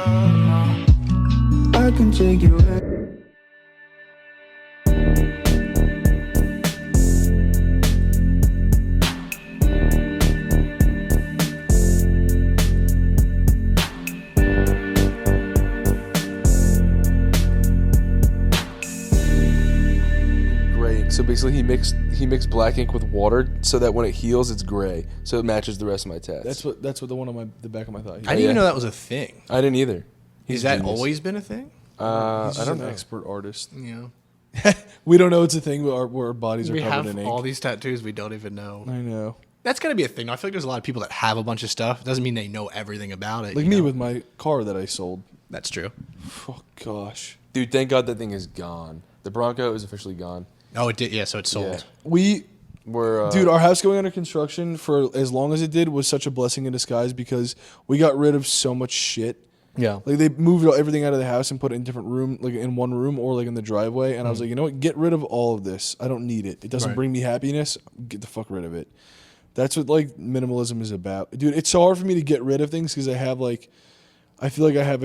I can take you in. So basically, he mixed black ink with water so that when it heals, it's gray, so it matches the rest of my tats. That's what the one on the back of my thigh. I didn't even know that was a thing. I didn't either. Has that always been a thing? He's I don't know. An expert artist. Yeah. We don't know it's a thing where our bodies are We covered have in ink. all these tattoos we don't even know. I know. That's got to be a thing. I feel like there's a lot of people that have a bunch of stuff. It doesn't mean they know everything about it. Like me with my car that I sold. That's true. Oh gosh. Dude, thank God that thing is gone. The Bronco is officially gone. Oh, it did. Yeah, so it's sold. Yeah. We We're Dude, our house going under construction for as long as it did was such a blessing in disguise because we got rid of so much shit. Yeah. Like they moved everything out of the house and put it in different room, like in one room or like in the driveway. And I was like, you know what? Get rid of all of this. I don't need it. It doesn't bring me happiness. Get the fuck rid of it. That's what like minimalism is about, dude. It's so hard for me to get rid of things because I have like, I feel like I have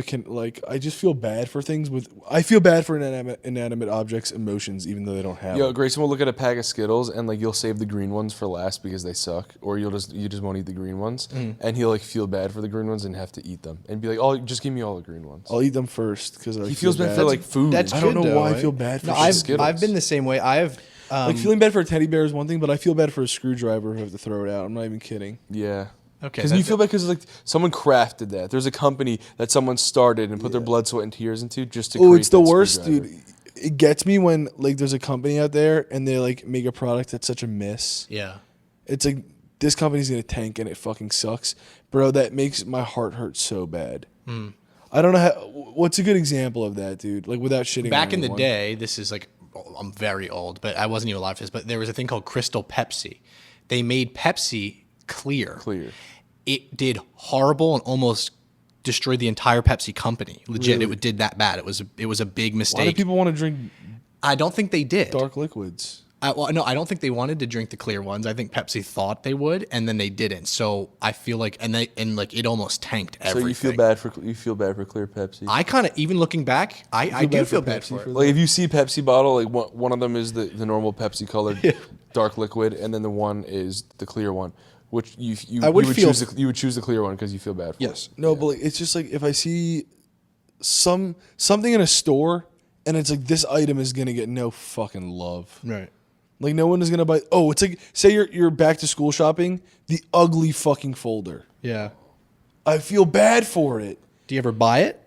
I just feel bad for things I feel bad for inanimate objects' emotions, even though they don't have them. Grayson will look at a pack of Skittles and like you'll save the green ones for last because they suck, or you just won't eat the green ones, and he'll like feel bad for the green ones and have to eat them and be like, oh, just give me all the green ones. I'll eat them first because he feels bad for like food. That's I don't know good, though, why right? I feel bad for No, I've been the same way. I have like feeling bad for a teddy bear is one thing, but I feel bad for a screwdriver who have to throw it out. I'm not even kidding. Yeah. Okay. Because you feel bad because like someone crafted that. There's a company that someone started and put their blood, sweat, and tears into just to. Oh, create it's the that worst, screwdriver. dude. It gets me when like there's a company out there and they like make a product that's such a miss. Yeah. It's like this company's gonna tank and it fucking sucks, bro. That makes my heart hurt so bad. I don't know what's a good example of that, dude. Like without shitting. Back on in the anyone. day, this is like, I'm very old, but I wasn't even alive for this, but there was a thing called Crystal Pepsi. They made Pepsi clear. It did horrible and almost destroyed the entire Pepsi company. Legit, Really? it did that bad. It was a big Why do mistake. people want to drink I don't think they did. dark liquids? No, I don't think they wanted to drink the clear ones. I think Pepsi thought they would, and then they didn't. So I feel like, and it almost tanked everything. So you feel bad for clear Pepsi. I kind of, even looking back, I do feel bad Pepsi for it. Like if you see Pepsi bottle, like one of them is the normal Pepsi colored dark liquid, and then the one is the clear one, which you would choose the clear one because you feel bad for it. No, but like, it's just like if I see something in a store and it's like this item is gonna get no fucking love. Right. Like no one is gonna buy. Oh, it's like say you're back to school shopping, the ugly fucking folder. Yeah. I feel bad for it. Do you ever buy it?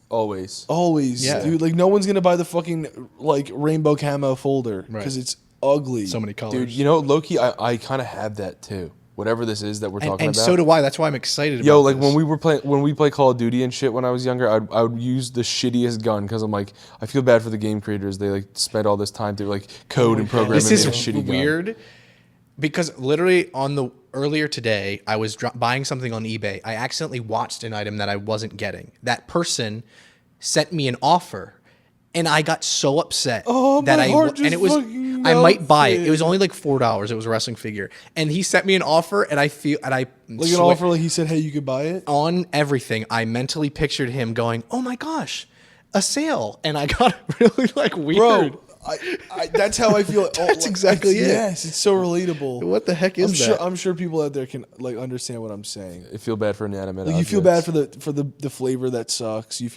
Always. Always, dude. Like no one's gonna buy the fucking like rainbow camo folder because it's ugly. So many colors. Dude, you know, low-key, I kind of have that too. Whatever this is that we're talking and about. so do I. That's why I'm excited Yo, about like this. when we play Call of Duty and shit when I was younger, I would use the shittiest gun because I'm like, I feel bad for the game creators. They like spent all this time to like code and program. This and is they have a shitty weird gun. because literally earlier today, I was buying something on eBay. I accidentally watched an item that I wasn't getting. That person sent me an offer. And I got so upset that I might buy it. It was only like $4. It was a wrestling figure, and he sent me an offer, and I like an offer. Like he said, hey, you could buy it on everything. I mentally pictured him going, "Oh my gosh, a sale!" And I got really like weird. bro. That's how I feel. That's exactly it. Yes, it's so relatable. What the heck is that? I'm sure people out there can like understand what I'm saying. I feel bad for inanimate Like you objects. feel bad for the flavor that sucks. You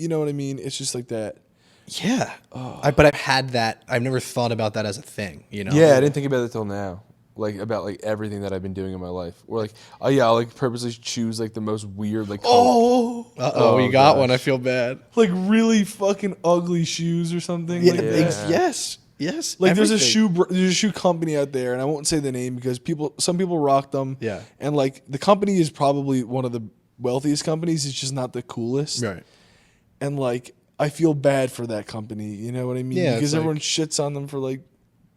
know what I mean? It's just like that. Yeah, but I've had that. I've never thought about that as a thing. You know? Yeah, I didn't think about it till now. Like about like everything that I've been doing in my life, or like I'll like purposely choose like the most weird like. You got one. I feel bad. Like really fucking ugly shoes or something. Yeah, like yes. Like there's a everything. shoe company out there, and I won't say the name because some people rock them. Yeah. And like the company is probably one of the wealthiest companies. It's just not the coolest. Right. And like I feel bad for that company. You know what I mean? Yeah, Because it's everyone shits on them for like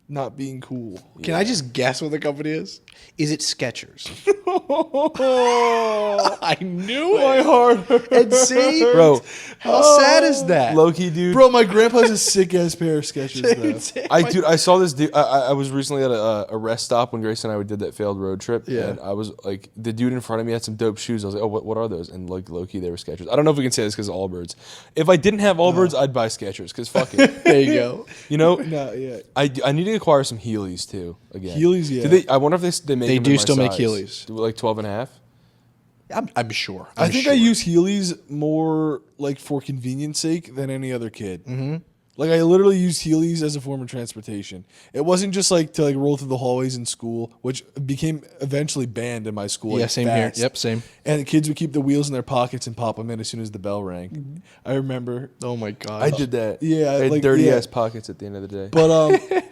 not being cool. Can I just guess what the company is? Is it Skechers? I knew it. My heart hurts. And see, Bro, how sad is that? low-key, dude. Bro, my grandpa has a sick ass pair of Skechers though. I saw this dude. I was recently at a rest stop when Grace and I did that failed road trip. Yeah. And I was like, the dude in front of me had some dope shoes. I was like, oh, what are those? And like, low-key, they were Skechers. I don't know if we can say this because of Allbirds. If I didn't have Allbirds, I'd buy Skechers because fuck it. There you go. You know? No, yeah. I need to acquire some Heelys too. Again. Heelys, yeah. Do they, I wonder if they make. They them do in my still make size. Heelys. Do like 12 and a half? I'm sure. I think I use Heelys more like for convenience sake than any other kid. Mm-hmm. Like I literally used Heelys as a form of transportation. It wasn't just like to like roll through the hallways in school, which became eventually banned in my school. Yeah, like, same fast. here. Yep, same. And the kids would keep the wheels in their pockets and pop them in as soon as the bell rang. I remember. Oh my god. I did that. Yeah, I had like, dirty yeah. ass pockets at the end of the day.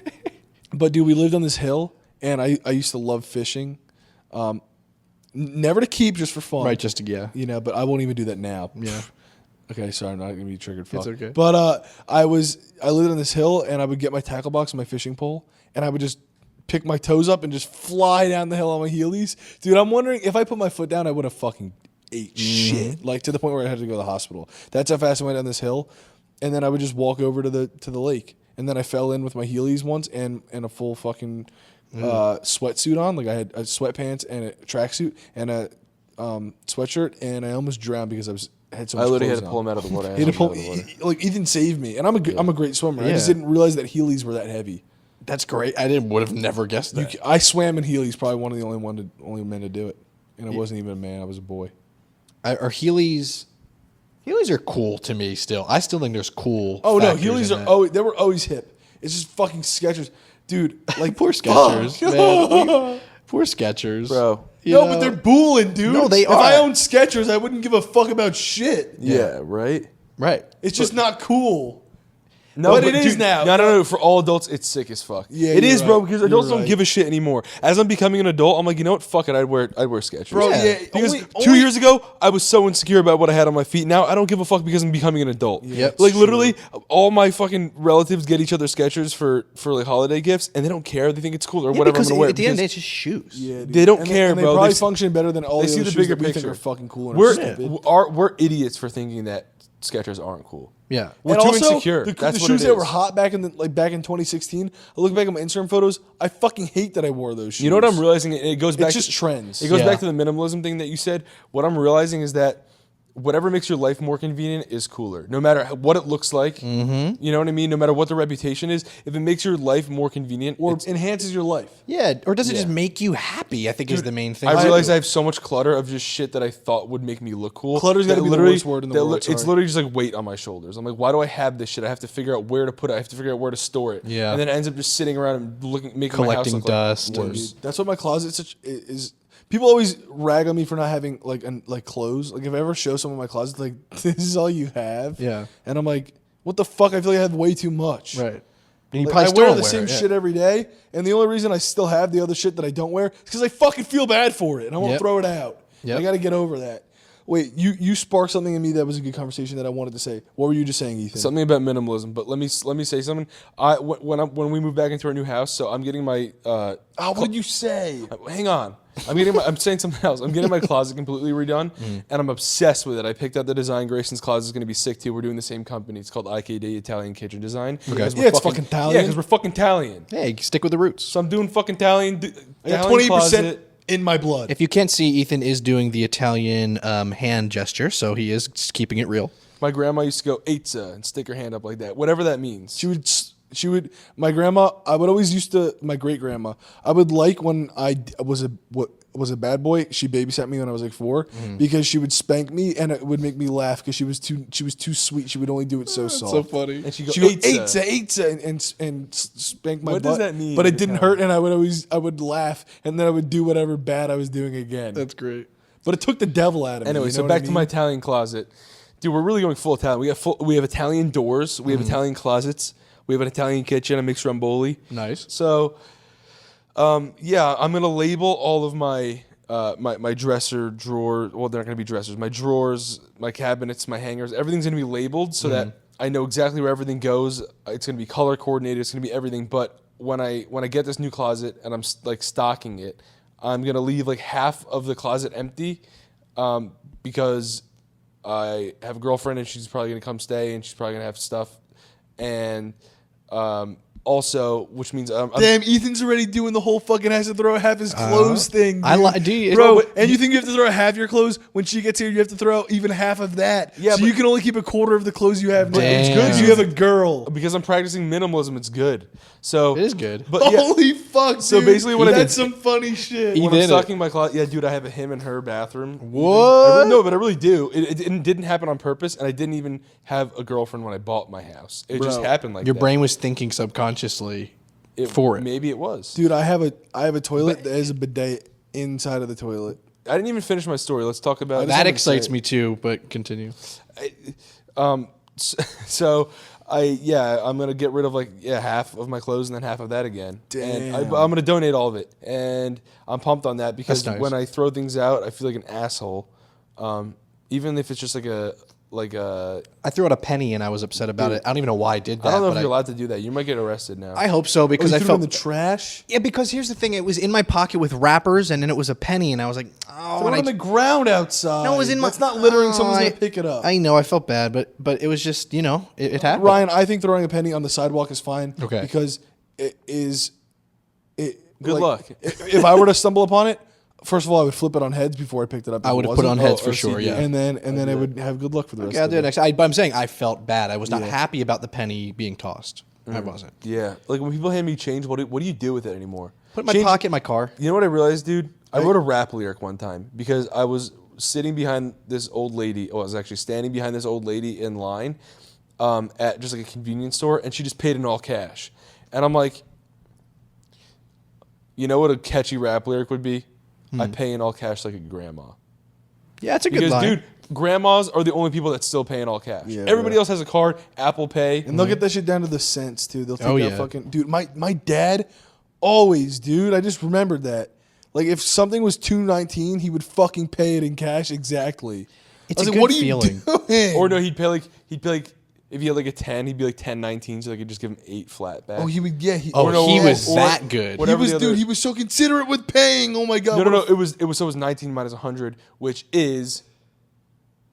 But dude, we lived on this hill, and I used to love fishing. Never to keep, just for fun. Right, just to, yeah. You know, but I won't even do that now. Yeah. Okay, sorry, I'm not gonna be triggered. Fuck. It's okay. But I lived on this hill, and I would get my tackle box and my fishing pole, and I would just pick my toes up and just fly down the hill on my Heelys. Dude, I'm wondering if I put my foot down, I would have fucking ate shit, like to the point where I had to go to the hospital. That's how fast I went down this hill, and then I would just walk over to the lake, and then I fell in with my Heelys once and a full fucking sweatsuit on. Like I had sweatpants and a tracksuit and a sweatshirt, and I almost drowned because I had so much I literally clothes had to pull on. him out of the water. He had to pull, like Ethan saved me, and I'm a great swimmer. I just Yeah. didn't realize that Heelys were that heavy. That's great. I would have never guessed that. I swam in Heelys, probably one of the only men to do it, and I wasn't even a man. I was a boy. Are Heelys? Heelys are cool to me still. I still think there's cool. Oh no, factors Heelys in are that. always, they were always hip. It's just fucking Skechers, dude. Like Poor Skechers, man. Poor Skechers, Bro. No, but they're bulling, dude. No, they If I are. owned Skechers, I wouldn't give a fuck about shit. Yeah, right? right. It's just not cool. No, But it is dude, now. No. For all adults, it's sick as fuck. Yeah, it you're is, bro. right. Because You're adults don't right. give a shit anymore. As I'm becoming an adult, I'm like, you know what? Fuck it. I'd wear Skechers. Bro, yeah. Because only- 2 years ago, I was so insecure about what I had on my feet. Now I don't give a fuck because I'm becoming an adult. Yep. Like It's literally, all my fucking relatives get each other Skechers for like holiday gifts, and they don't care. They think it's cool or Yeah, whatever I'm because gonna wear. at the end, because it's just shoes. Yeah, dude. They don't And care, and bro. They probably They function better than all they the see other the shoes bigger that we think picture. are fucking cool. And are stupid. we're idiots for thinking that Skechers aren't cool. Yeah. We're And too also, insecure. The That's what shoes it that is. were hot back in 2016. I look back at my Instagram photos. I fucking hate that I wore those shoes. You know what I'm realizing? It goes back. It's just to, trends. It goes Yeah. back to the minimalism thing that you said. What I'm realizing is that whatever makes your life more convenient is cooler, no matter what it looks like. Mm-hmm. You know what I mean? No matter what the reputation is, if it makes your life more convenient, or enhances your life. Yeah. Or does it just Yeah. make you happy? I think is the main thing. I too. realize I have so much clutter of just shit that I thought would make me look cool. Clutter's gotta that be the literally- worst word in the that world, It's sorry. literally just like weight on my shoulders. I'm like, why do I have this shit? I have to figure out where to put it. I have to figure out where to store it. Yeah. And then it ends up just sitting around and making my house Collecting look dust like and- worse. That's what my closet is. People always rag on me for not having like clothes. Like if I ever show someone my closet, like this is all you have. Yeah. And I'm like, what the fuck? I feel like I have way too much. Right. And you Like, probably I still wear don't the wear same it, yeah. shit every day, and the only reason I still have the other shit that I don't wear is because I fucking feel bad for it, and I won't Yep. throw it out. Yep. I got to get over that. Wait, you sparked something in me that was a good conversation that I wanted to say. What were you just saying, Ethan? Something about minimalism, but let me say something. When we move back into our new house, so I'm getting my. what did you say? Hang on, I'm saying something else. I'm getting my closet completely redone, and I'm obsessed with it. I picked out the design. Grayson's closet is going to be sick too. We're doing the same company. It's called IKD, Italian Kitchen Design. Yeah, it's fucking Italian. Yeah, because we're fucking Italian. Hey, stick with the roots. So I'm doing fucking Italian. I got Italian 20% closet. in my blood. If you can't see, Ethan is doing the Italian hand gesture, so he is keeping it real. My grandma used to go "Eitza" and stick her hand up like that, whatever that means. She would. My grandma. I would always used to. My great grandma. I would like when I was a bad boy. She babysat me when I was like 4 because she would spank me and it would make me laugh because she was too sweet. She would only do it so soft. so funny. And she go, She go "Eitza." Eitza and spank my What butt. does that mean? But it didn't hurt, and I would laugh, and then I would do whatever bad I was doing again. That's great. But it took the devil out of me. Anyway, you know so what back I to my mean? Italian closet. Dude, we're really going full Italian. We have Italian doors. We have Italian closets. We have an Italian kitchen, a mixed Ramboli. Nice. So, yeah, I'm gonna label all of my my dresser drawer. Well, they're not gonna be dressers. My drawers, my cabinets, my hangers. Everything's gonna be labeled so that I know exactly where everything goes. It's gonna be color coordinated. It's gonna be everything. But when I get this new closet and I'm like stocking it, I'm gonna leave like half of the closet empty, because I have a girlfriend and she's probably gonna come stay and she's probably gonna have stuff, and also, which means Damn, Ethan's already doing the whole fucking has to throw half his clothes thing. Dude. Bro, And you think you have to throw half your clothes? When she gets here, you have to throw even half of that. Yeah, so but- you can only keep a quarter of the clothes you have now. Damn. It's good 'cause you have a girl. because I'm practicing minimalism. It's good. So It is good. But yeah, Holy fuck, So dude. basically what I That's did- some funny shit. when did I'm it. stocking my closet, yeah, dude, I have a him and her bathroom. What? No, but I really do. It didn't happen on purpose, and I didn't even have a girlfriend when I bought my house. It just Bro, happened like Your that. brain was thinking subconsciously for it. Maybe it was. Dude, I have a toilet that has a bidet inside of the toilet. I didn't even finish my story. Let's talk about That wanted to excites say- me too, but continue. So I'm gonna get rid of half of my clothes and then half of that again. And I'm Damn. gonna donate all of it, and I'm pumped on that because That's nice. when I throw things out, I feel like an asshole. Even if it's just like a I threw out a penny and I was upset about it. I don't even know why I did that. I don't know if but you're allowed to do that. You might get arrested now. I hope so because You I threw it felt in the trash. yeah. Because here's the thing: it was in my pocket with wrappers, and then it was a penny, and I was like, oh, Throw and it on the ground outside. no, it was in my. That's not littering. Oh, Someone's I- gonna pick it up. I know. I felt bad, but it was just it happened. Ryan, I think throwing a penny on the sidewalk is fine. Okay. Because it is. Good luck. If I were to stumble upon it, first of all, I would flip it on heads before I picked it up. I if would it have put it on wasn't. heads for or sure. CD. Yeah. And then I would have good luck for the rest Yeah, I'll of do it it. next. But I'm saying I felt bad. I was not happy about the penny being tossed. I wasn't. Yeah, like when people hand me change, what do you do with it anymore? Put it in my Change- pocket in my car. You know what I realized, dude? I wrote a rap lyric one time because I was sitting behind this old lady. Well, I was actually standing behind this old lady in line at just like a convenience store, and she just paid in all cash. And I'm like, you know what a catchy rap lyric would be? I pay in all cash like a grandma. Yeah, it's a good Because, line. dude, grandmas are the only people that still pay in all cash. Yeah, Everybody bro. else has a card, Apple Pay. And they'll get that shit down to the cents too. They'll take Oh, that yeah. fucking dude. My dad always, dude. I just remembered that. Like if something was $2.19, he would fucking pay it in cash exactly. It's I was a like, good what are feeling. you doing? Or no, he'd pay like if he had like a 10, he'd be like 10.19, so they could just give him 8 flat back. Oh, he would. Yeah. He, Oh, or no, he or- was or- that good. He whatever was, the other- dude. He was so considerate with paying. Oh my god. No, what a- it was 19 minus 100, which is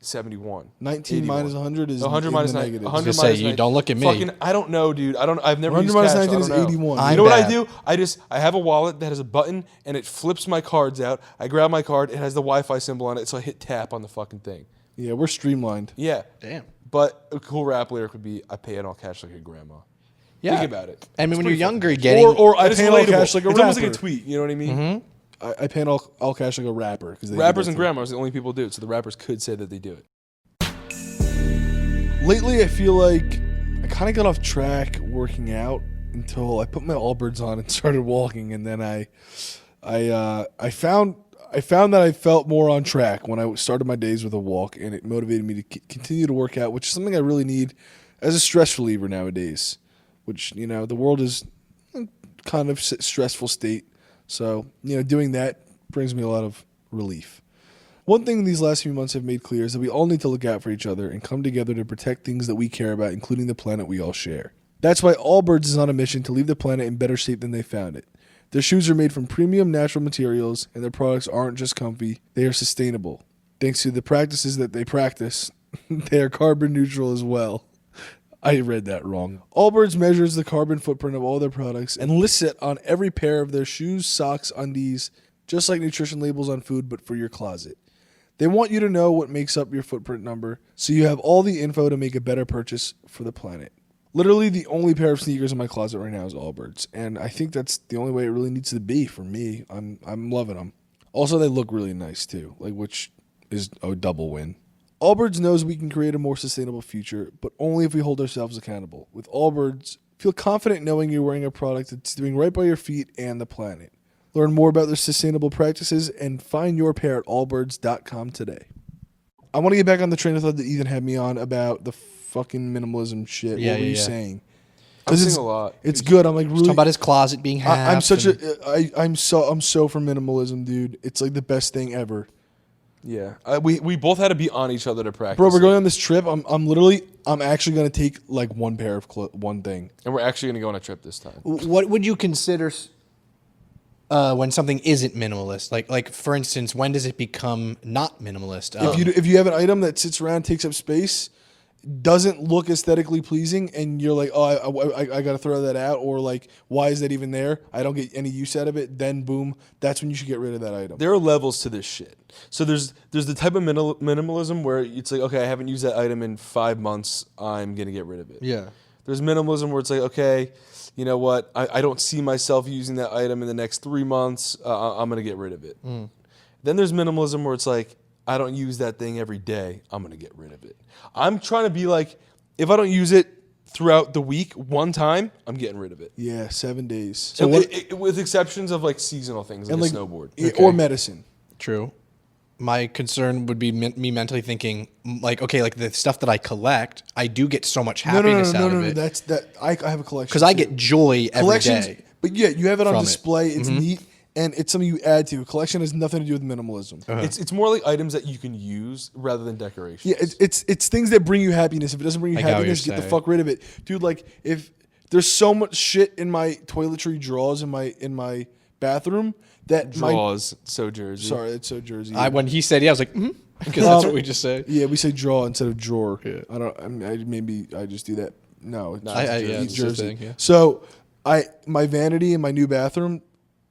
71. 19 81. minus 100 is 100 in minus the 9. negatives. 100 was gonna minus say, you 9 don't look at me. Fucking, I don't know, dude. I've never 100 used minus cash, 19 so is I don't know. 81. I'm You know what I bad. do? I have a wallet that has a button and it flips my cards out. I grab my card, it has the Wi-Fi symbol on it, so I hit tap on the fucking thing. Yeah, we're streamlined. Yeah. Damn. But a cool rap lyric would be, I pay in all cash like a grandma. Yeah. Think about it. I mean, It's when you're pretty younger, fucking- getting Or I And it's pay in all relatable. cash like a It's rapper. almost like a tweet, you know what I mean? I pay in all cash like a rapper because Rappers and grandmas are the only people who do it, so the rappers could say that they do it. Lately, I feel like I kind of got off track working out until I put my Allbirds on and started walking, and then I found that I felt more on track when I started my days with a walk, and it motivated me to continue to work out, which is something I really need as a stress reliever nowadays. Which the world is kind of stressful state, so doing that brings me a lot of relief. One thing these last few months have made clear is that we all need to look out for each other and come together to protect things that we care about, including the planet we all share. That's why Allbirds is on a mission to leave the planet in better shape than they found it. Their shoes are made from premium natural materials, and their products aren't just comfy, they are sustainable. Thanks to the practices that they practice, they are carbon neutral as well. I read that wrong. Allbirds measures the carbon footprint of all their products and lists it on every pair of their shoes, socks, undies, just like nutrition labels on food, but for your closet. They want you to know what makes up your footprint number, so you have all the info to make a better purchase for the planet. Literally, the only pair of sneakers in my closet right now is Allbirds, and I think that's the only way it really needs to be for me. I'm loving them. Also, they look really nice too, which is a double win. Allbirds knows we can create a more sustainable future, but only if we hold ourselves accountable. With Allbirds, feel confident knowing you're wearing a product that's doing right by your feet and the planet. Learn more about their sustainable practices and find your pair at allbirds.com today. I want to get back on the train of thought that Ethan had me on about the fucking minimalism shit. Yeah, what were yeah, you yeah. saying? I'm 'Cause seeing it's, a lot. it's good. I'm like Talk really. about his closet being half. I'm so for minimalism, dude. It's like the best thing ever. Yeah, we both had to be on each other to practice. Bro, we're going on this trip. I'm actually gonna take like one pair of one thing. and we're actually gonna go on a trip this time. What would you consider when something isn't minimalist? Like for instance, when does it become not minimalist? If you have an item that sits around, takes up space, doesn't look aesthetically pleasing, and you're like, oh, I got to throw that out, or like, why is that even there? I don't get any use out of it. Then boom, that's when you should get rid of that item. There are levels to this shit. So there's the type of minimalism where it's like, okay, I haven't used that item in 5 months. I'm gonna get rid of it. Yeah. There's minimalism where it's like, okay, you know what? I don't see myself using that item in the next 3 months. I'm gonna get rid of it. Then there's minimalism where it's like, I don't use that thing every day. I'm gonna get rid of it. I'm trying to be like, if I don't use it throughout the week one time, I'm getting rid of it. Yeah, 7 days. So with exceptions of like seasonal things like a snowboard or medicine. True. My concern would be me mentally thinking, like, okay, like the stuff that I collect, I do get so much happiness out of it. I have a collection because I get joy every day. But yeah, you have it on from it. display. It's neat, and it's something you add to. A collection has nothing to do with minimalism. It's more like items that you can use rather than decorations. Yeah, it's things that bring you happiness. If it doesn't bring you I get what happiness, you're get the saying. fuck rid of it, dude. Like if there's so much shit in my toiletry drawers in my bathroom that Draws, so Jersey. Sorry, it's so Jersey. When he said, yeah, I was like, because that's what we just say. Yeah, we say draw instead of drawer. Yeah. I don't. Maybe I just do that. No, it's yeah, it's it's the Jersey. thing, yeah. So my vanity in my new bathroom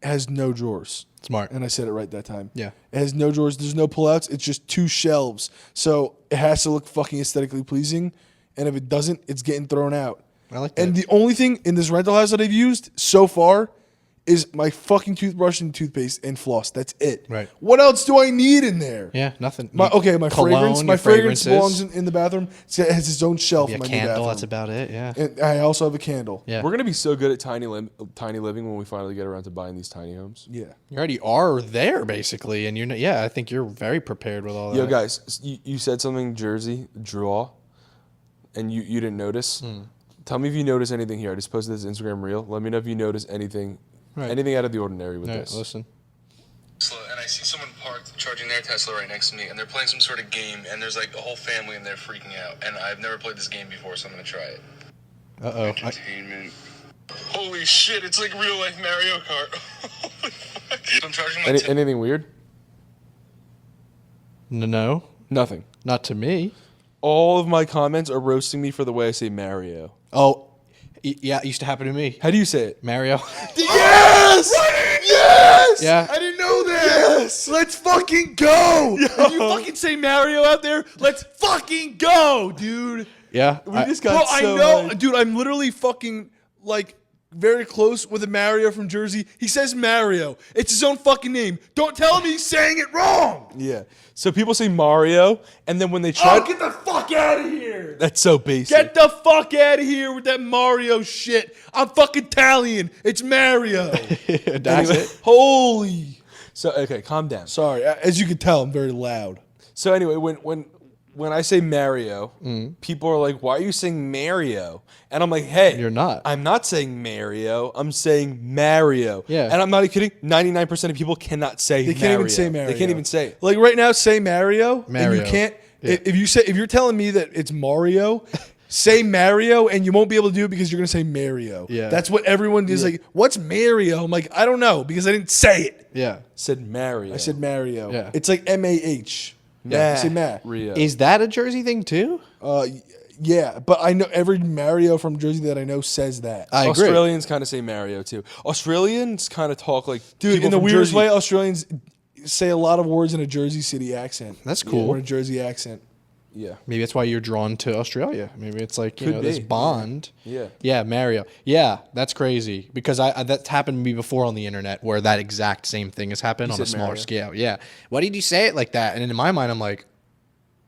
has no drawers. Smart. And I said it right that time. Yeah. It has no drawers. There's no pullouts. It's just 2 shelves. So it has to look fucking aesthetically pleasing. And if it doesn't, it's getting thrown out. I like that. And the only thing in this rental house that I've used so far is my fucking toothbrush and toothpaste and floss. That's it. Right. What else do I need in there? Yeah, nothing. My Cologne, fragrance. My your fragrance fragrances. belongs in the bathroom. It has its own shelf Maybe in a my new candle. bathroom. That's about it. Yeah. And I also have a candle. Yeah. We're gonna be so good at tiny living when we finally get around to buying these tiny homes. Yeah. You already are there basically, and you're not, yeah. I think you're very prepared with all that. Yo, guys, you said something Jersey draw, and you didn't notice. Tell me if you notice anything here. I just posted this Instagram reel. Let me know if you notice anything, anything out of the ordinary with this. Listen. And I see someone parked charging their Tesla right next to me, and they're playing some sort of game, and there's like a whole family in there freaking out. And I've never played this game before, so I'm gonna try it. Entertainment. Holy shit! It's like real life Mario Kart. Holy fuck! I'm charging my Anything weird? No, Nothing. not to me. All of my comments are roasting me for the way I say Mario. Oh, yeah, it used to happen to me. How do you say it? Mario. Yes! Yes! Yeah. I didn't know that. Yes! Let's fucking go. If you fucking say Mario out there, let's fucking go, dude. Yeah. We just got Bro, so I know, hyped. dude. I'm literally fucking like very close with a Mario from Jersey. He says Mario. It's his own fucking name. Don't tell him he's saying it wrong. Yeah. So people say Mario, and then when they try, Oh, get the fuck out of here. that's so basic. Get the fuck out of here with that Mario shit. I'm fucking Italian. It's Mario. That's it. Holy. So okay, calm down. Sorry. As you can tell, I'm very loud. So anyway, when I say Mario, people are like, "Why are you saying Mario?" And I'm like, "Hey, You're not. I'm not saying Mario. I'm saying Mario." Yeah. And I'm not even kidding. 99% of people cannot say. They can't even say Mario. They can't even say it. Like right now, say Mario. Mario. And you can't. Yeah. If you're telling me that it's Mario, say Mario, and you won't be able to do it because you're gonna say Mario. Yeah. That's what everyone is like. What's Mario? I'm like, I don't know because I didn't say it. Yeah. Said Mario. I said Mario. Yeah. It's like MAH. Yeah. Say Matt. Rio. Is that a Jersey thing too? Yeah, but I know every Mario from Jersey that I know says that. I agree. Australians kind of say Mario too. Australians kind of talk like Dude, people in the from weirdest Jersey. way, Australians say a lot of words in a Jersey City accent. That's cool. Or a Jersey accent. Yeah. Maybe that's why you're drawn to Australia. Maybe it's like, you Could know, this be. bond. Yeah. Yeah, Mario. Yeah, that's crazy. Because I that's happened to me before on the internet where that exact same thing has happened on a said smaller Mario? scale. Yeah. Why did you say it like that? And in my mind, I'm like,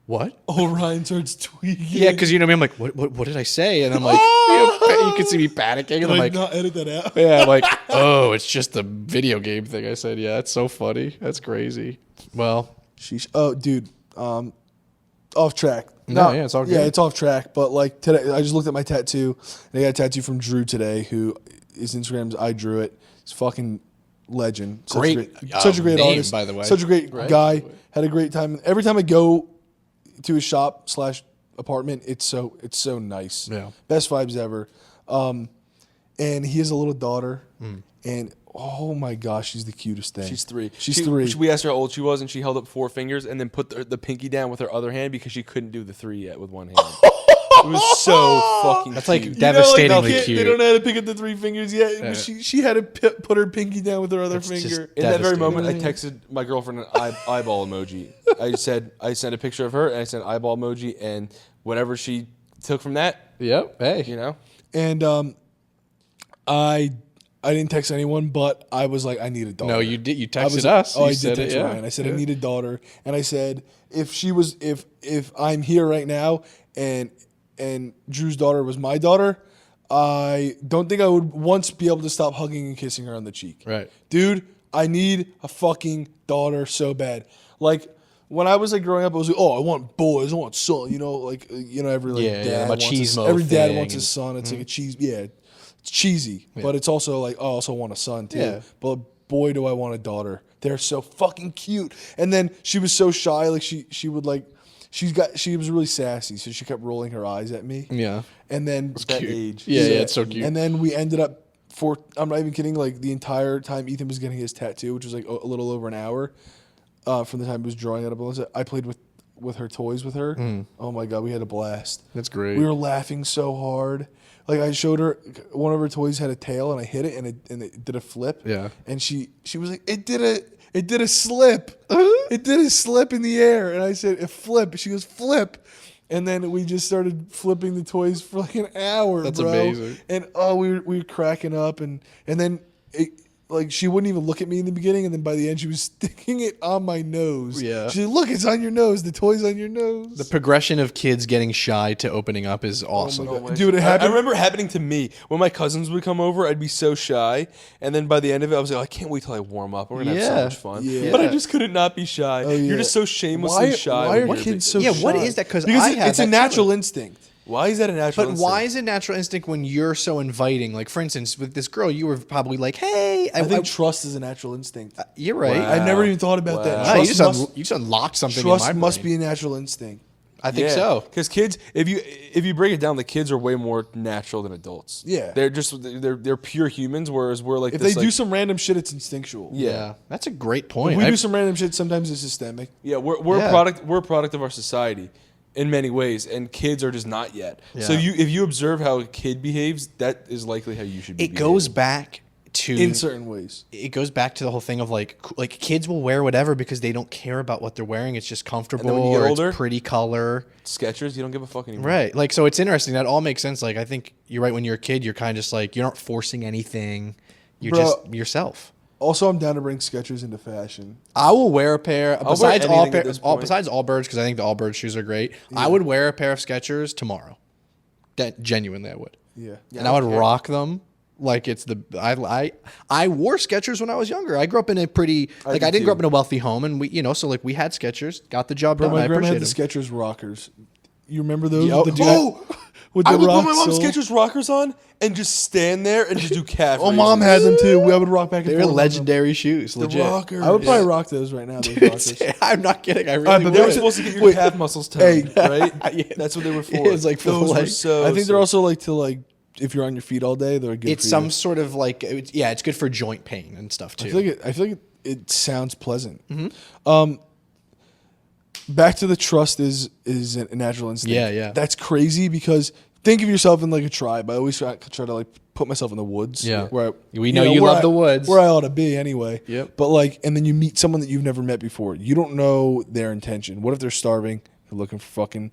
what? Oh, Ryan starts tweaking. Yeah, because you know me, I'm like, what did I say? And I'm like, you can see me panicking. And I'm like, not edit that out. yeah, I'm like, oh, it's just the video game thing I said. Yeah, it's so funny. That's crazy. Well, Sheesh. Oh, dude. Off track. No, yeah, it's all good. Yeah, it's off track. But like today, I just looked at my tattoo. And I got a tattoo from Drew today, who his Instagram's I drew it. It's fucking legend. Great, Such a great name, artist, by the way. Such a great guy. Had a great time. Every time I go to his shop / apartment, it's so nice. Yeah. Best vibes ever. And he has a little daughter, and oh my gosh, she's the cutest thing. She's 3. She's 3. We asked her how old she was, and she held up 4 fingers and then put the pinky down with her other hand because she couldn't do the 3 yet with one hand. It was so fucking That's cute. like devastatingly cute. They don't know how to pick up the 3 fingers yet. But she had to put her pinky down with her other finger. In that very moment, I texted my girlfriend an eyeball emoji. I sent a picture of her, and I sent an eyeball emoji, and whatever she took from that, Yep. Hey. you know. And I didn't text anyone, but I was like, I need a daughter. No, you did. You I was texted like, us. Oh, You I did said text it, yeah. Ryan. I said I need a daughter, and I said if I'm here right now and Drew's daughter was my daughter, I don't think I would once be able to stop hugging and kissing her on the cheek. Right. Dude, I need a fucking daughter so bad. Like when I was like growing up, I was like, oh, I want boys, I want son. You know, like every like dad wants every dad wants his son. It's like a cheese. Yeah, it's cheesy, but it's also like I also want a son too. Yeah. But boy, do I want a daughter. They're so fucking cute. And then she was so shy, like she would like. She was really sassy, so she kept rolling her eyes at me. Yeah. And then That age. Yeah, it's so cute. And then we ended up I'm not even kidding, like the entire time Ethan was getting his tattoo, which was like a little over an hour, from the time he was drawing out of Melissa, I played with her toys with her. Oh my god, we had a blast. That's great. We were laughing so hard. Like I showed her one of her toys had a tail, and I hit it, and it did a flip. Yeah. And she was like, it did a slip. It did a slip in the air. And I said, a flip. She goes, flip. And then we just started flipping the toys for like an hour. That's bro. amazing. And we were cracking up, and then like she wouldn't even look at me in the beginning, and then by the end she was sticking it on my nose. Yeah. She said, look, it's on your nose. The toy's on your nose. The progression of kids getting shy to opening up is awesome. Oh my God. Dude, it I happened. remember happening to me when my cousins would come over. I'd be so shy, and then by the end of it, I was like, I can't wait till I warm up. We're gonna have so Yeah. much fun. Yeah. But I just couldn't not be shy. yeah. You're just so shamelessly shy. Why when are you're kids big. so Yeah, shy? what is that? 'Cause Because I have it's a that natural too. instinct. Why is that a natural? But why is it natural instinct when you're so inviting? Like, for instance, with this girl, you were probably like, hey. I think trust is a natural instinct. you're right. Wow. I never even thought about that. Wow. Wow, Trust you just unlocked something trust in my must brain. be a natural instinct. I think so. Because kids, if you break it down, the kids are way more natural than adults. Yeah. they're pure humans, whereas we're like If this, they like, do some random shit, it's instinctual. yeah. That's a great If point. we do some random shit, sometimes it's systemic. Yeah, we're Yeah. a product of our society in many ways, and kids are just not yet. So Yeah. if you observe how a kid behaves, that is likely how you should be. It goes back to In certain ways. it goes back to the whole thing of like kids will wear whatever because they don't care about what they're wearing. It's just comfortable when you get or older- it's pretty color. Skechers, you don't give a fuck anymore. Right. Like, so it's interesting. That all makes sense. Like, I think you're right. When you're a kid, you're kind of just like, you're not forcing anything. You're Bro. just yourself. Also, I'm down to bring Skechers into fashion. I will wear a pair wear besides anything at this point. besides Allbirds because I think the Allbirds shoes are great. I would wear a pair of Skechers tomorrow. That genuinely I would. Yeah. And I would rock them like it's the I wore Skechers when I was younger. I grew up in a pretty I did didn't grow up too. in a wealthy home, and we had Skechers, got the job Bro, done. my I grandma had appreciate the them. Skechers rockers. You remember those? Yup. With the with I the would put rock my mom's sole? Skechers rockers on and just stand there and just do calf. Oh, mom had them too. We would rock back and They forth. were on legendary shoes. them. Legit. The rockers. I would probably rock those right now. Those rockers. I'm not kidding. I really but would. They were supposed to get your calf muscles toned, right? Yeah. That's what they were for. Yeah, it's like for the those were leg. so. I think they're sick. also like to like if you're on your feet all day, they're good. It's for some you. sort of like it's good for joint pain and stuff too. I feel like it sounds pleasant. Mm-hmm. Back to the trust is a natural instinct. Yeah. That's crazy because think of yourself in like a tribe. I always try to like put myself in the woods. Yeah. where We know you love the woods. where I ought to be anyway. Yep. But like, and then you meet someone that you've never met before. You don't know their intention. What if they're starving? They're looking for fucking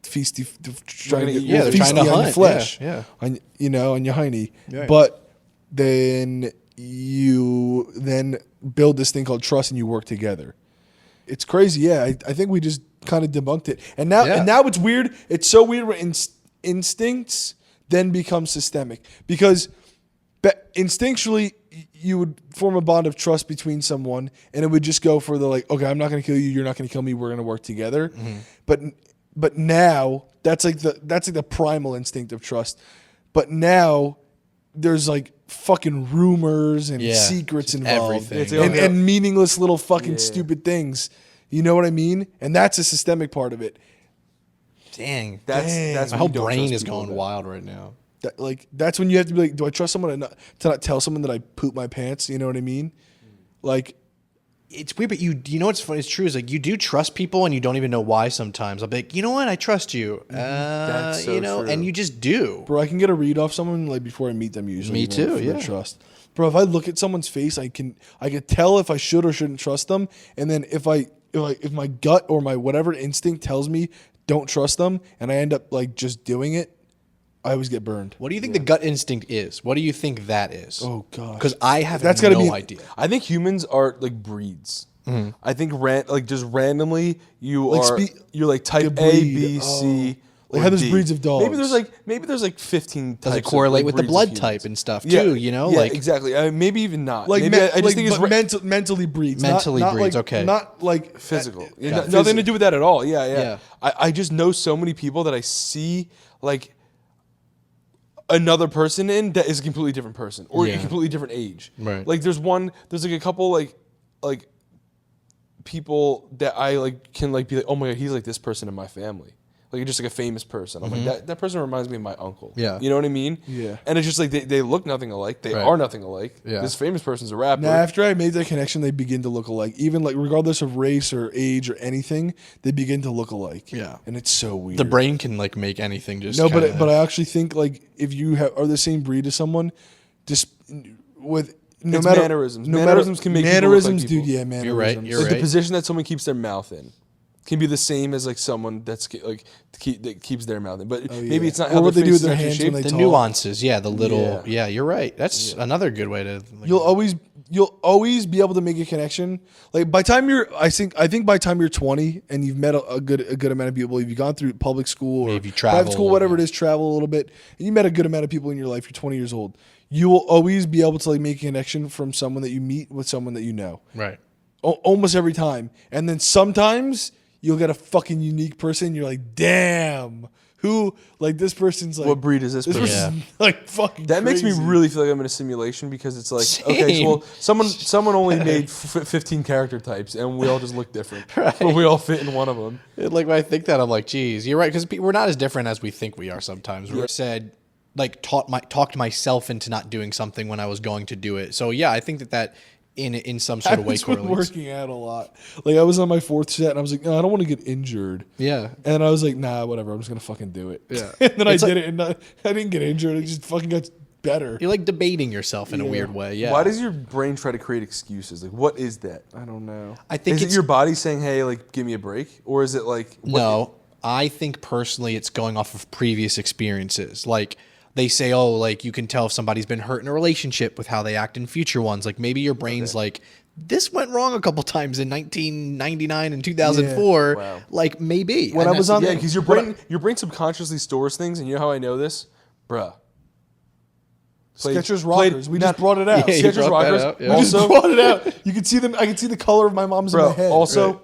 feasty, trying to get Yeah, they're trying to feasty on your hunt. flesh. Yeah. On on your hiney. Right. But then you build this thing called trust, and you work together. It's crazy. Yeah, I think we just kind of debunked it, and now it's weird. It's so weird when instincts then become systemic because instinctually you would form a bond of trust between someone, and it would just go for the like, okay, I'm not going to kill you, you're not going to kill me, we're going to work together. But now that's like the primal instinct of trust. But now there's like fucking rumors and Yeah, secrets just involved, everything. and meaningless little fucking stupid things. You know what I mean? And that's a systemic part of it. Dang. That's My when whole you don't brain trust is people going with that. wild right now. That's when you have to be like, do I trust someone to not tell someone that I poop my pants? You know what I mean? Like, It's weird, but you know what's funny? It's true. Is like you do trust people, and you don't even know why. Sometimes I'll be like, you know what, I trust you. That's so you know, true. and you just do. bro, I can get a read off someone like before I meet them. Usually, Me too, for their yeah. trust, bro. If I look at someone's face, I can tell if I should or shouldn't trust them. And then if my gut or my whatever instinct tells me don't trust them, and I end up like just doing it, I always get burned. What do you think the gut instinct is? What do you think that is? Oh gosh, because I have That's gotta no be- idea. I think humans are like breeds. I think just randomly you're like type A, breed. B, C. Like or how there's D. breeds of dogs. Maybe there's like 15 types. Does it of, correlate like, with the breeds of blood humans. type and stuff Yeah, too? You know, yeah, like exactly. Maybe even not. like maybe I just think it's mentally breeds. Mentally not breeds, like, okay. Not like physical. Yeah, Nothing to do with that at all. Yeah. Yeah. I just know so many people that I see like another person in that is a completely different person or Yeah. a completely different age. Right. Like there's like a couple like people that I like can like be like, oh my god, he's like this person in my family. Like just like a famous person. I'm like that person reminds me of my uncle. Yeah. You know what I mean? Yeah. And it's just like they look nothing alike. They Right. are nothing alike. Yeah. This famous person's a rapper. Now, after I made that connection, they begin to look alike. Even like regardless of race or age or anything, they begin to look alike. Yeah. And it's so weird. the brain can like make anything just No, kinda, but I actually think like if you are the same breed as someone, just with no It's matter mannerisms. no Mannerisms matter, can make people look like mannerisms, people. dude. Yeah, mannerisms. You're right, you're like right. the position that someone keeps their mouth in can be the same as like someone that keeps their mouth in, but maybe it's not Or how what their they do face with is their actually hands when shaped. they the talk. nuances, yeah, the little, Yeah. yeah, you're right. That's another good way to. Like, You'll always be able to make a connection. Like by time I think by time you're 20 and you've met a good amount of people, if you've gone through public school or Maybe private travel, school, whatever yeah. it is, travel a little bit, and you met a good amount of people in your life. You're 20 years old. You will always be able to like make a connection from someone that you meet with someone that you know. right. Almost every time. And then sometimes you'll get a fucking unique person. You're like, damn, who like this person's like What breed is this person? person's like fucking. That makes me crazy. really feel like I'm in a simulation because it's like, Same. okay, so well, someone only made 15 character types and we all just look different, but we all fit in one of them. Like when I think that, I'm like, geez, you're right, because we're not as different as we think we are sometimes. We said, like, talked myself into not doing something when I was going to do it. So yeah, I think that in some sort of way Happens with correlates. working out a lot. Like I was on my 4th set and I was like, no, I don't want to get injured. Yeah. And I was like, nah, whatever. I'm just gonna fucking do it. Yeah. and then It's I like- did it, and I didn't get injured. I just fucking got better. You're like debating yourself in a weird way. Yeah. Why does your brain try to create excuses? Like, what is that? I don't know. I think Is it it's your body saying, hey, like, give me a break? Or is it like, no. I think personally, it's going off of previous experiences. Like they say, oh, like you can tell if somebody's been hurt in a relationship with how they act in future ones. Like maybe your brain's like, this went wrong a couple times in 1999 and 2004. Wow. Like maybe. When And I was that's- on- yeah, because your brain subconsciously stores things, and you know how I know this? Bruh. Skechers rockers. We just brought it out. Yeah, you Skechers brought that rockers. out, yeah. We just Also, brought it out. You can see them. I can see the color of my mom's in my head. also,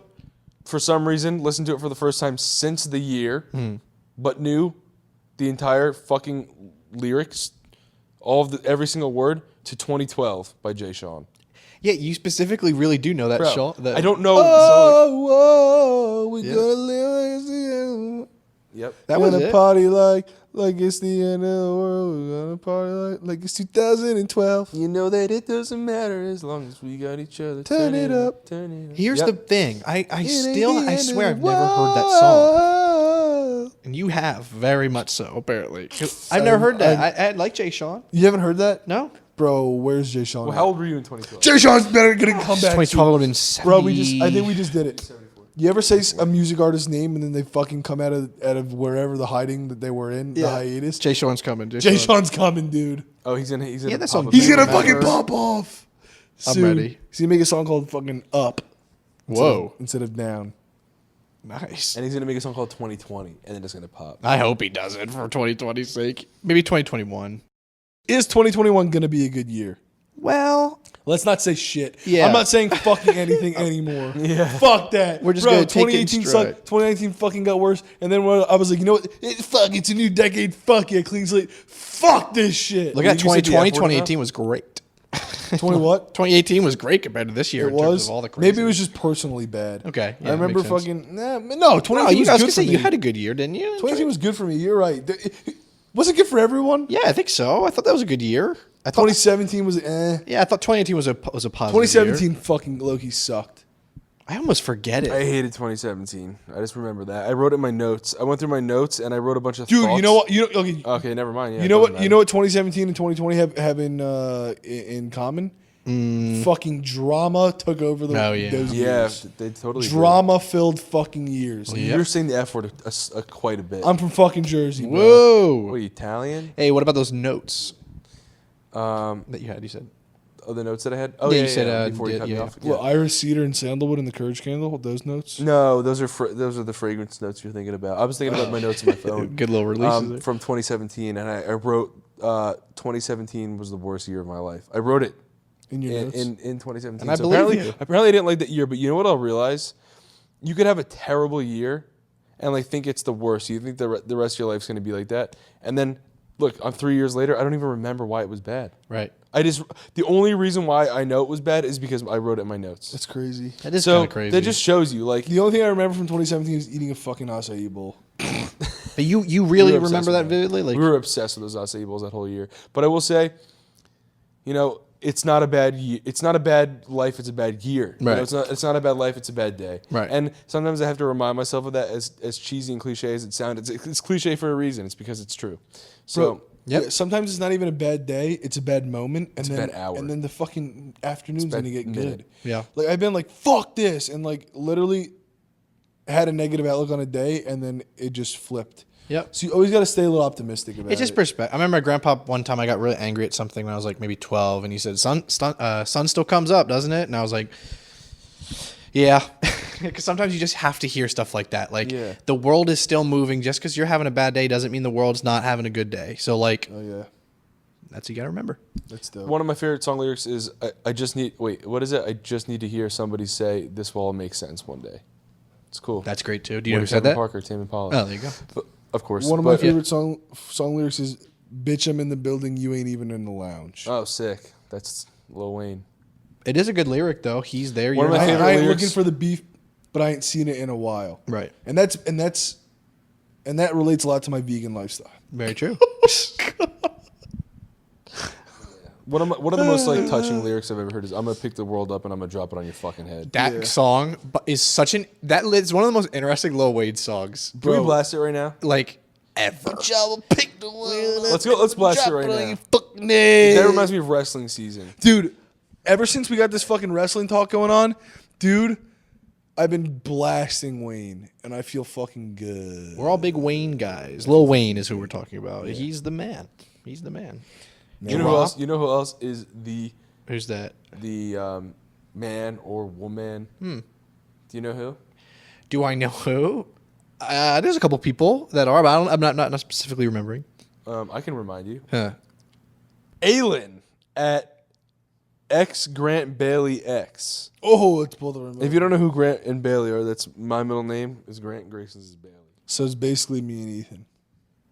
for some reason, listen to it for the first time since the year, but knew the entire fucking lyrics, every single word to 2012 by Jay Sean. Yeah, you specifically really do know that, Bro, Sean. That, I don't know. the song. Oh, we Yeah. gonna live. Yep. That was gonna it. party like it's the end of the world. We're gonna party like it's 2012. You know that it doesn't matter as long as we got each other. Turn it up. Turn it up. Here's Yep. the thing. I It ain't still, the I end swear, of I've the never heard that song. world. And you have, very much so, apparently. I've never heard that. I like Jay Sean. You haven't heard that? No? Bro, where's Jay Sean? Well, how old were you in 2012? Jay Sean's better gonna come back. 2012 would have been Bro, 70. I think we just did it. You ever say a music artist's name and then they fucking come out of wherever the hiding that they were in, the hiatus? Jay Sean's coming. Jay Sean's coming, dude. Oh, he's gonna Yeah, that pop song- up He's in gonna my fucking memory. pop off. I'm soon. ready. He's gonna make a song called fucking Up. Whoa. Instead of Down. Nice. And he's gonna make a song called 2020, and then it's gonna pop. I hope he does it for 2020's sake. Maybe 2021. Is 2021 gonna be a good year? Well, Let's not say shit. Yeah. I'm not saying fucking anything anymore. Yeah. Fuck that. We're just Bro, gonna take it in 2018 stride. sucked. 2019 fucking got worse. And then when I was like, you know what? Fuck, it's a new decade. Fuck yeah, clean slate. Fuck this shit. look at you say the 2020. F word 2018 was great. 20 what? 2018 was great compared to this year It in terms was. of all the crazy. Maybe it was just personally bad. Okay, yeah, I remember makes sense. fucking. No, 2018 No, you was guys good can for say me. you had a good year, didn't you? 2018 was good for me. You're right. Was it good for everyone? Yeah, I think so. I thought that was a good year. I thought 2017 was Yeah, I thought 2018 was a positive 2017 year. fucking Loki sucked. I almost forget it. I hated 2017. I just remember that. I wrote it in my notes. I went through my notes and I wrote a bunch of Dude, thoughts. you know what? Okay, Okay, never mind. Yeah, you it know doesn't what? You matter. know what? 2017 and 2020 have in common. Fucking drama took over the Oh, yeah. those Yeah, years. they totally did. Drama-filled fucking years. You're saying the F word quite a bit. I'm from fucking Jersey, bro. Whoa. What, are you Italian? Hey, what about those notes that you had? You said. Oh, the notes that I had? Oh, Yeah, yeah, you said, before you cut me yeah. off. What, Iris Cedar and Sandalwood and the Courage Candle? Those notes? No, those are the fragrance notes you're thinking about. I was thinking about my notes on my phone. Good little releases there. From 2017, and I wrote 2017 was the worst year of my life. I wrote it In your notes? in 2017. And I So believe you. apparently I didn't like that year, but you know what I'll realize? You could have a terrible year and like think it's the worst. You think the rest of your life's going to be like that, and then look, I'm 3 years later. I don't even remember why it was bad. Right. The only reason why I know it was bad is because I wrote it in my notes. That's crazy. That is So kind of crazy. that just shows you, like, The only thing I remember from 2017 is eating a fucking acai bowl. But you really we were obsessed remember that with vividly? Like, we were obsessed with those acai bowls that whole year. But I will say, you know, it's not a bad year. It's not a bad life. It's a bad year. You know, Right. it's not a bad life. It's a bad day. Right. And sometimes I have to remind myself of that, as cheesy and cliche as it sounds. It's cliche for a reason. It's because it's true. So. Bro, yeah, sometimes it's not even a bad day. It's a bad moment. And It's a then, bad hour. And then the fucking afternoon's bad going to get minute. good. Yeah. Like, I've been like, fuck this. And like, literally had a negative outlook on a day. And then it just flipped. Yep. So you always got to stay a little optimistic about It's just it. perspective. I remember my grandpa one time I got really angry at something when I was like maybe 12, and he said, sun still comes up, doesn't it? And I was like, yeah. Because sometimes you just have to hear stuff like that. Like, Yeah. the world is still moving. Just because you're having a bad day doesn't mean the world's not having a good day. So, like, Oh, yeah. that's what you got to remember. That's dope. One of my favorite song lyrics is, I just need, wait, what is it? I just need to hear somebody say, this will all make sense one day. It's cool. That's great, too. Do you know Whether who said Kevin that? Parker, Tame Impala. Oh, there you go. But, of course. One of my but- favorite song lyrics is, bitch, I'm in the building, you ain't even in the lounge. Oh, sick. That's Lil Wayne. It is a good lyric, though. He's there. One of you're my not. favorite I ain't lyrics- looking for the beef, but I ain't seen it in a while. Right. And that relates a lot to my vegan lifestyle. Very true. One of the most like touching lyrics I've ever heard is, I'm gonna pick the world up and I'm gonna drop it on your fucking head. That song is such an... That is one of the most interesting Lil Wayne songs. Can we blast it right now? Like, ever. Let's go. Let's blast it right now. Fucking That reminds me of wrestling season. Dude, ever since we got this fucking wrestling talk going on, dude, I've been blasting Wayne, and I feel fucking good. We're all big Wayne guys. Lil Wayne is who we're talking about. He's the man. He's the man. You know who else? You know who else is the Who's that? man or woman? Do you know who? Do I know who? There's a couple people that are, but I'm not specifically remembering. I can remind you. Huh. Aylin at X Grant Bailey X. Oh, let's pull the remote. If you don't know who Grant and Bailey are, that's my middle name is Grant. Grayson's is Bailey. So it's basically me and Ethan.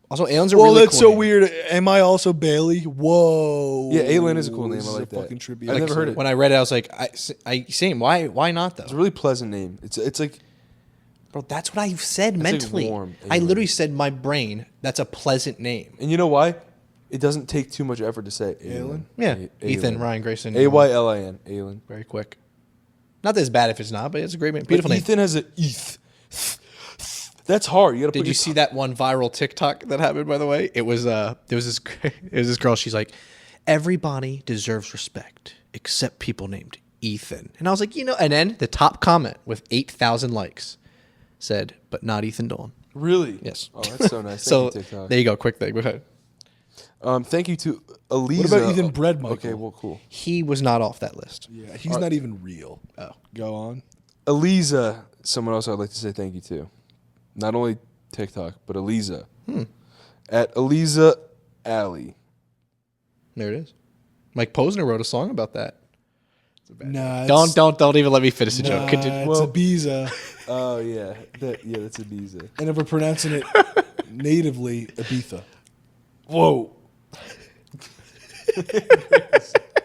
Also, Alan's a Well, really that's cool so name. weird. Am I also Bailey? Whoa. Yeah, Aylin is a cool name. This I is like a that. fucking trippy. I've never heard it. When I read it, I was like, same. Why not though? It's a really pleasant name. It's like Bro, that's what I said like mentally. warm, I Aylin. literally said my brain. That's a pleasant name. And you know why? It doesn't take too much effort to say Aylin. Yeah, A- Ethan, Aylin. Ryan, Grayson. Aylin. Aylin. Very quick. Not as bad if it's not, but it's a great name. But Beautiful name. Ethan has a eth. That's hard. You got to put Did you see that one viral TikTok that happened? By the way, it was this girl. She's like, everybody deserves respect except people named Ethan. And I was like, and then the top comment with 8,000 likes said, but not Ethan Dolan. Really? Yes. Oh, that's so nice. So Thank you, TikTok. there you go. Quick thing. Go ahead. Thank you to Elisa. What about Ethan Bread, Michael? Okay, well, cool. He was not off that list. Yeah, he's not even real. Oh. Go on. Elisa, someone else I'd like to say thank you to. Not only TikTok, but Elisa. At Elisa Alley. There it is. Mike Posner wrote a song about that. Nah, it's, Don't even let me finish the joke. Continue. it's Ibiza. Oh yeah, that's Ibiza. And if we're pronouncing it natively, Ibiza. Whoa.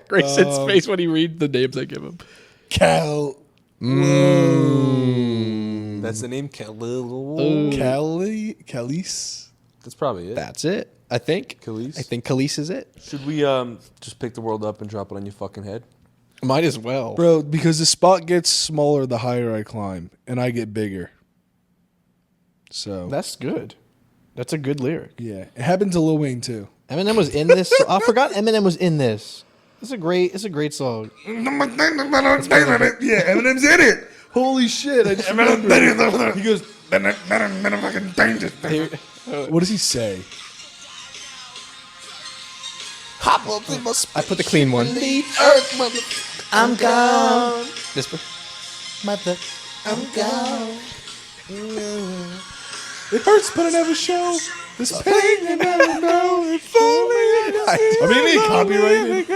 Grayson's face when he reads the names I give him. Cal. That's the name. Khalees. That's probably it. That's it. I think. Khalees? I think Khalees is it. Should we just pick the world up and drop it on your fucking head? Might as well. Bro, because the spot gets smaller the higher I climb, and I get bigger. So That's good. That's a good lyric. yeah, it happened to Lil Wayne too. Eminem was in this. I forgot Eminem was in this. It's a great song. Yeah, Eminem's in it. Holy shit! I just remembered. He goes. What does he say? I put the clean one. I'm gone. This mother. I'm gone. It hurts, but I never show. This pain I never know. If only I mean, copyrighted.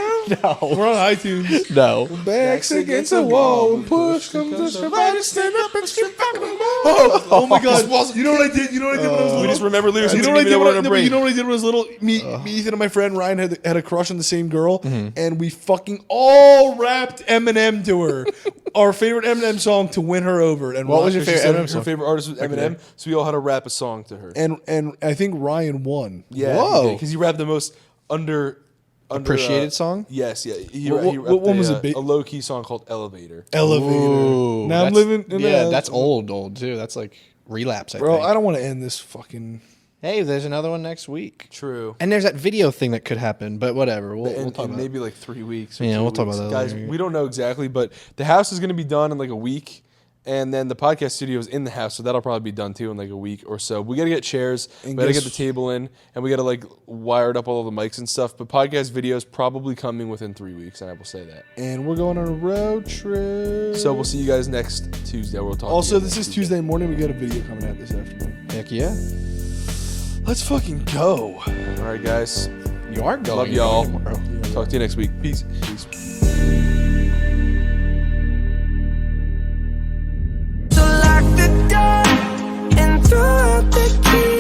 No. We're on iTunes. No. Backs against the wall. When push comes to shove, I just stand up and strip back. Oh my god! You know what I did? You know what I did when I was little? We just remember lyrics. You know we what I didn't did? even know what You know what I did when I was little? Me, Ethan, and my friend Ryan had a crush on the same girl, and we fucking all rapped Eminem to her, our favorite Eminem song, to win her over. And What was your She favorite said Eminem her song? favorite artist was Eminem, so we all had to rap a song to her. And I think Ryan won. Yeah, Whoa. because he rapped the most under Appreciated song? Yes, yeah. He What rapped one was it? a low key song called Elevator. Elevator. Ooh, Now I'm that's- living. In Yeah, a, that's old too. That's like Relapse. I bro. think. I don't want to end this fucking. Hey, there's another one next week. True. And there's that video thing that could happen, but whatever. We'll In talk about maybe like 3 weeks. Yeah, 2 we'll talk weeks. about that Guys, later. we don't know exactly, but the house is going to be done in like a week. And then the podcast studio is in the house, so that'll probably be done too in like a week or so. We got to get chairs, we got to get the table in, and we got to like wire up all the mics and stuff. But podcast videos probably coming within 3 weeks, and I will say that. And we're going on a road trip. So we'll see you guys next Tuesday. We'll talk. Also, to you this next is Tuesday morning. We got a video coming out this afternoon. Heck yeah. Let's fucking go. All right, guys. You are going. Love y'all. tomorrow. Talk to you next week. Peace. So lock the door and throw out the key.